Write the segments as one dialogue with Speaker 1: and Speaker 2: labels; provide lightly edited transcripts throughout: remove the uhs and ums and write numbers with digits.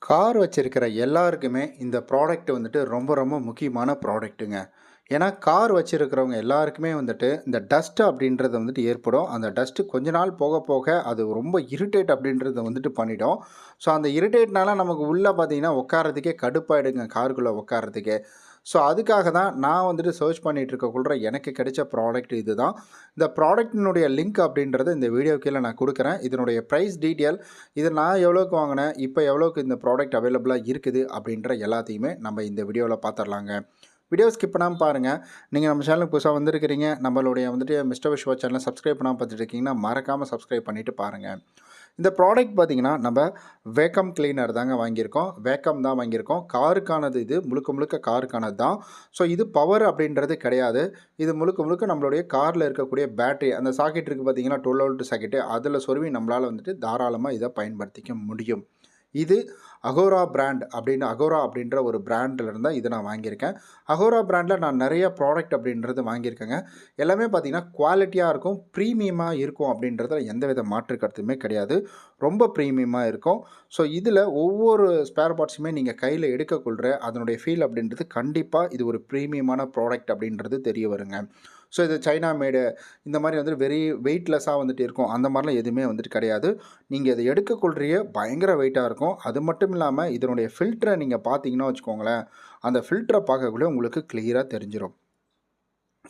Speaker 1: Car வச்சிருக்கிற எல்லாருக்குமே இந்த ப்ராடக்ட் வந்துட்டு ரொம்ப ரொம்ப முக்கியமான ப்ராடக்ட்டுங்க. ஏன்னா கார் வச்சிருக்கிறவங்க எல்லாருக்குமே வந்துட்டு இந்த டஸ்ட் அப்படின்றது வந்துட்டு ஏற்படும். அந்த டஸ்ட்டு கொஞ்ச நாள் போக போக அது ரொம்ப இரிட்டேட் அப்படின்றத வந்துட்டு பண்ணிடும். ஸோ அந்த இரிட்டேட்னால நமக்கு உள்ளே பார்த்தீங்கன்னா உட்காரதுக்கே கடுப்பாயிடுங்க காருக்குள்ளே உட்காரதுக்கே. ஸோ அதுக்காக தான் நான் வந்துட்டு சர்ச் பண்ணிட்டு இருக்கக்குள்ள எனக்கு கிடைச்ச ப்ராடக்ட் இதுதான். இந்த ப்ராடக்ட்டினுடைய லிங்க் அப்படின்றத இந்த வீடியோ கீழே நான் கொடுக்குறேன். இதனுடைய ப்ரைஸ் டீட்டெயில், இது நான் எவ்வளோக்கு வாங்கினேன், இப்போ எவ்வளோக்கு இந்த ப்ராடக்ட் அவைலபிளாக இருக்குது அப்படின்ற எல்லாத்தையுமே நம்ம இந்த வீடியோவில் பார்த்துடலாங்க. வீடியோ ஸ்கிப் பண்ணாமல் பாருங்கள். நீங்கள் நம்ம சேனலுக்கு புதுசாக வந்திருக்கிறீங்க, நம்மளுடைய வந்துட்டு மிஸ்டர் விஸ்வா சேனலை சப்ஸ்கிரைப் பண்ணாமல் பார்த்துட்டு இருக்கீங்கன்னா மறக்காமல் சப்ஸ்கிரைப் பண்ணிவிட்டு பாருங்கள். இந்த ப்ராடக்ட் பார்த்திங்கன்னா நம்ம வேக்கம் கிளீனர் தாங்க வாங்கியிருக்கோம். வேக்கம் தான் வாங்கியிருக்கோம். காருக்கானது, இது முழுக்க முழுக்க காருக்கானது தான். ஸோ இது பவர் அப்படின்றது கிடையாது. இது முழுக்க முழுக்க நம்மளுடைய காரில் இருக்கக்கூடிய பேட்டரி, அந்த சாக்கெட் இருக்குது பார்த்திங்கன்னா 12 வோல்ட் சாக்கெட்டு, அதில் சொருவி நம்மளால் வந்துட்டு தாராளமாக இதை பயன்படுத்திக்க முடியும். இது அகோரா பிராண்ட் அப்படின்னு, அகோரா அப்படின்ற ஒரு பிராண்டில் இருந்தால் இதை நான் வாங்கியிருக்கேன். அகோரா பிராண்டில் நான் நிறைய ப்ராடக்ட் அப்படின்றது வாங்கியிருக்கேங்க. எல்லாமே பார்த்திங்கன்னா குவாலிட்டியாக இருக்கும், ப்ரீமியமாக இருக்கும் அப்படின்றத எந்தவித மாற்று கருத்துமே கிடையாது. ரொம்ப ப்ரீமியமாக இருக்கும். ஸோ இதில் ஒவ்வொரு ஸ்பேர் பார்ட்ஸுமே நீங்கள் கையில் எடுக்கக்குள்ள அதனுடைய ஃபீல் அப்படின்றது கண்டிப்பாக இது ஒரு ப்ரீமியமான ப்ராடக்ட் அப்படின்றது தெரிய வருங்க. ஸோ இது சைனா மேடு, இந்த மாதிரி வந்துட்டு வெரி வெயிட்லெஸ்ஸாக வந்துட்டு இருக்கும். அந்த மாதிரிலாம் எதுவுமே வந்துட்டு கிடையாது. நீங்கள் இதை எடுக்கக்குள்ளேயே பயங்கர வெயிட்டாக இருக்கும். அது மட்டும் இல்லாமல் இதனுடைய ஃபில்டரை நீங்கள் பார்த்தீங்கன்னா வச்சுக்கோங்களேன், அந்த ஃபில்டரை பார்க்கக்குள்ளே உங்களுக்கு கிளியராக தெரிஞ்சிடும்.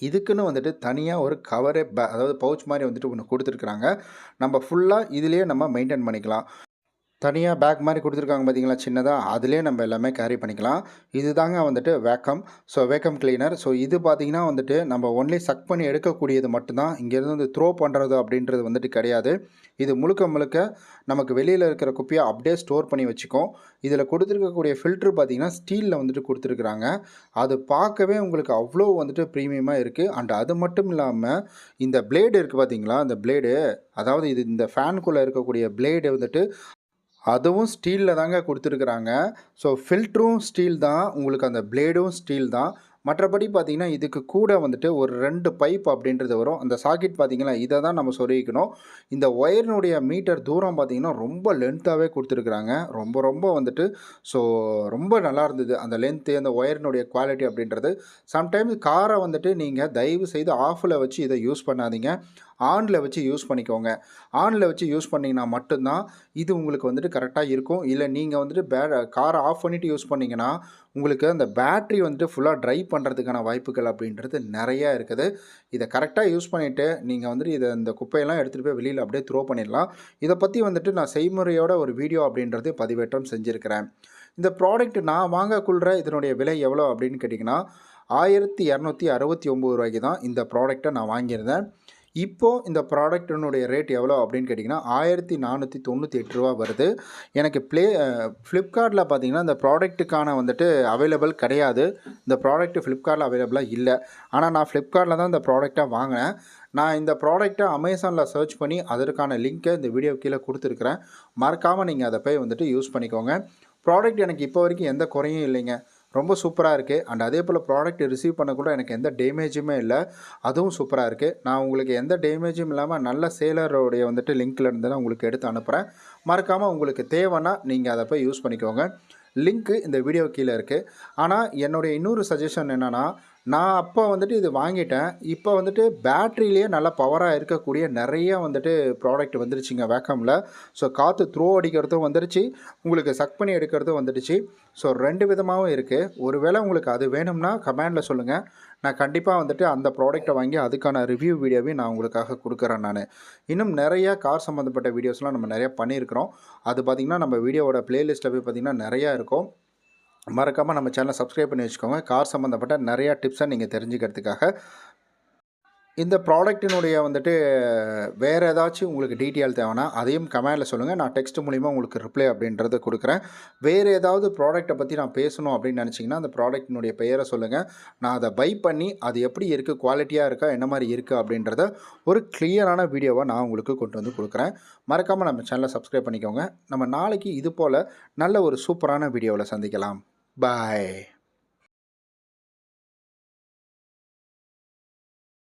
Speaker 1: இதுக்குன்னு வந்துட்டு தனியாக ஒரு கவரே அதாவது பவுச் மாதிரி வந்துட்டு ஒன்று கொடுத்துருக்குறாங்க. நம்ம ஃபுல்லாக இதிலேயே நம்ம மெயின்டைன் பண்ணிக்கலாம். தனியாக பேக் மாதிரி கொடுத்துருக்காங்க பார்த்தீங்களா சின்னதாக, அதிலே நம்ம எல்லாமே கேரி பண்ணிக்கலாம். இது தாங்க வந்துட்டு vacuum. So vacuum cleaner. So இது பார்த்திங்கன்னா வந்துட்டு நம்ம ஒன்லி சக் பண்ணி எடுக்கக்கூடியது மட்டும்தான். இங்கேருந்து வந்து த்ரோ பண்ணுறது அப்படின்றது வந்துட்டு கிடையாது. இது முழுக்க முழுக்க நமக்கு வெளியில் இருக்கிற குப்பையை அப்படியே ஸ்டோர் பண்ணி வச்சுக்கும். இதில் கொடுத்துருக்கக்கூடிய ஃபில்ட்ரு பார்த்திங்கன்னா ஸ்டீலில் வந்துட்டு கொடுத்துருக்குறாங்க. அது பார்க்கவே உங்களுக்கு அவ்வளோ வந்துட்டு ப்ரீமியமாக இருக்குது. அண்ட் அது மட்டும் இல்லாமல் இந்த பிளேடு இருக்குது பார்த்தீங்களா, இந்த பிளேடு, அதாவது இது இந்த ஃபேனுக்குள்ளே இருக்கக்கூடிய பிளேடு வந்துட்டு அதுவும் ஸ்டீலில் தாங்க கொடுத்துருக்குறாங்க. ஸோ ஃபில்ட்ரும் ஸ்டீல் தான், உங்களுக்கு அந்த பிளேடும் ஸ்டீல் தான். மற்றபடி பார்த்திங்கன்னா இதுக்கு கூட வந்துட்டு ஒரு 2 பைப் அப்படின்றது வரும். அந்த சாக்கெட் பார்த்திங்கன்னா இதை தான் நம்ம சொருகிக்கணும். இந்த ஒயரினுடைய மீட்டர் தூரம் பார்த்திங்கன்னா ரொம்ப லென்த்தாகவே கொடுத்துருக்குறாங்க. ரொம்ப ரொம்ப வந்துட்டு ஸோ ரொம்ப நல்லா இருந்தது அந்த லென்த்து, அந்த ஒயரினுடைய குவாலிட்டி அப்படின்றது. சம்டைம்ஸ் காரை வந்துட்டு நீங்கள் தயவு செய்து ஆஃபில் வச்சு இதை யூஸ் பண்ணாதீங்க, ஆனில் வச்சு யூஸ் பண்ணிக்கோங்க. ஆனில் வச்சு யூஸ் பண்ணிங்கன்னா மட்டும்தான் இது உங்களுக்கு வந்துட்டு கரெக்டாக இருக்கும். இல்லை நீங்கள் வந்துட்டு காரை ஆஃப் பண்ணிவிட்டு யூஸ் பண்ணிங்கன்னா உங்களுக்கு அந்த பேட்ரி வந்துட்டு ஃபுல்லாக ட்ரை பண்ணுறதுக்கான வாய்ப்புகள் அப்படின்றது நிறையா இருக்குது. இதை கரெக்டாக யூஸ் பண்ணிவிட்டு நீங்கள் வந்துட்டு இதை இந்த குப்பையெல்லாம் எடுத்துகிட்டு போய் வெளியில் அப்படியே த்ரோ பண்ணிடலாம். இதை பற்றி வந்துட்டு நான் செய்முறையோட ஒரு வீடியோ அப்படின்றது பதிவேற்றம் செஞ்சுருக்கிறேன். இந்த ப்ராடக்ட் நான் வாங்கக்குள்ள இதனுடைய விலை எவ்வளோ அப்படின்னு கேட்டிங்கன்னா 1269 ரூபாய்க்கு தான் இந்த ப்ராடக்டை நான் வாங்கியிருந்தேன். இப்போது இந்த ப்ராடக்ட்டினுடைய ரேட் எவ்வளோ அப்படின்னு கேட்டிங்கன்னா 1498 ரூபா வருது. எனக்கு ஃப்ளிப்கார்ட்டில் பார்த்தீங்கன்னா இந்த ப்ராடக்ட்டுக்கான வந்துட்டு அவைலபிள் கிடையாது. இந்த ப்ராடக்ட் ஃப்ளிப்கார்ட்டில் அவைலபிளாக இல்லை. ஆனால் நான் ஃப்ளிப்கார்ட்டில் தான் இந்த ப்ராடக்டை வாங்கினேன். நான் இந்த ப்ராடக்ட்டை அமேசானில் சர்ச் பண்ணி அதற்கான லிங்க்கை இந்த வீடியோ கீழே கொடுத்துருக்குறேன். மறக்காமல் நீங்கள் அதை போய் வந்துட்டு யூஸ் பண்ணிக்கோங்க. ப்ராடக்ட் எனக்கு இப்போ வரைக்கும் எந்த குறையும் இல்லைங்க. ரொம்ப சூப்பராக இருக்குது. அண்ட் அதே போல் ப்ராடக்ட் ரிசீவ் பண்ணக்கூட எனக்கு எந்த டேமேஜுமே இல்லை. அதுவும் சூப்பராக இருக்குது. நான் உங்களுக்கு எந்த டேமேஜும் இல்லாமல் நல்ல சேலருடைய வந்துட்டு லிங்க்கில் இருந்து தான் உங்களுக்கு எடுத்து அனுப்புகிறேன். மறக்காமல் உங்களுக்கு தேவைன்னா நீங்கள் அதை போய் யூஸ் பண்ணிக்கோங்க. லிங்க்கு இந்த வீடியோ கீழே இருக்குது. ஆனால் என்னுடைய இன்னொரு சஜஷன் என்னென்னா, நான் அப்போ வந்துட்டு இது வாங்கிட்டேன். இப்போ வந்துட்டு பேட்ரியிலேயே நல்லா பவராக இருக்கக்கூடிய நிறைய வந்துட்டு ப்ராடக்ட் வந்துருச்சுங்க வேக்கமில். ஸோ காற்று த்ரோ அடிக்கிறதும் வந்துருச்சு, உங்களுக்கு சக் பண்ணி எடுக்கிறதும் வந்துடுச்சு. ஸோ 2 விதமாகவும் இருக்குது. ஒருவேளை உங்களுக்கு அது வேணும்னா கமெண்டில் சொல்லுங்கள். நான் கண்டிப்பாக வந்துட்டு அந்த ப்ராடக்ட்டை வாங்கி அதுக்கான ரிவ்யூ வீடியோவையும் நான் உங்களுக்காக கொடுக்குறேன் நான். இன்னும் நிறையா கார் சம்மந்தப்பட்ட வீடியோஸ்லாம் நம்ம நிறையா பண்ணியிருக்கிறோம். அது பார்த்திங்கன்னா நம்ம வீடியோவோட ப்ளேலிஸ்ட்டில் போய் பார்த்திங்கன்னா நிறையா இருக்கும். மறக்காமல் நம்ம சேனலை சப்ஸ்கிரைப் பண்ணி வச்சுக்கோங்க. கார் சம்மந்தப்பட்ட நிறையா டிப்ஸை நீங்கள் தெரிஞ்சுக்கிறதுக்காக. இந்த ப்ராடக்ட்டினுடைய வந்துட்டு வேறு ஏதாச்சும் உங்களுக்கு டீட்டெயில் தேவைன்னா அதையும் கமெண்டில் சொல்லுங்கள். நான் டெக்ஸ்ட் மூலிமா உங்களுக்கு ரிப்ளை அப்படின்றத கொடுக்குறேன். வேறு ஏதாவது ப்ராடக்ட்டை பற்றி நான் பேசணும் அப்படின்னு நினச்சிங்கன்னா அந்த ப்ராடக்ட்டினுடைய பெயரை சொல்லுங்கள். நான் அதை பை பண்ணி அது எப்படி இருக்குது, குவாலிட்டியாக இருக்கா, என்ன மாதிரி இருக்குது அப்படின்றத ஒரு கிளியரான வீடியோவை நான் உங்களுக்கு கொண்டு வந்து கொடுக்குறேன். மறக்காமல் நம்ம சேனலை சப்ஸ்கிரைப் பண்ணிக்கோங்க. நம்ம நாளைக்கு இது போல் நல்ல ஒரு சூப்பரான வீடியோவில் சந்திக்கலாம். பாய்.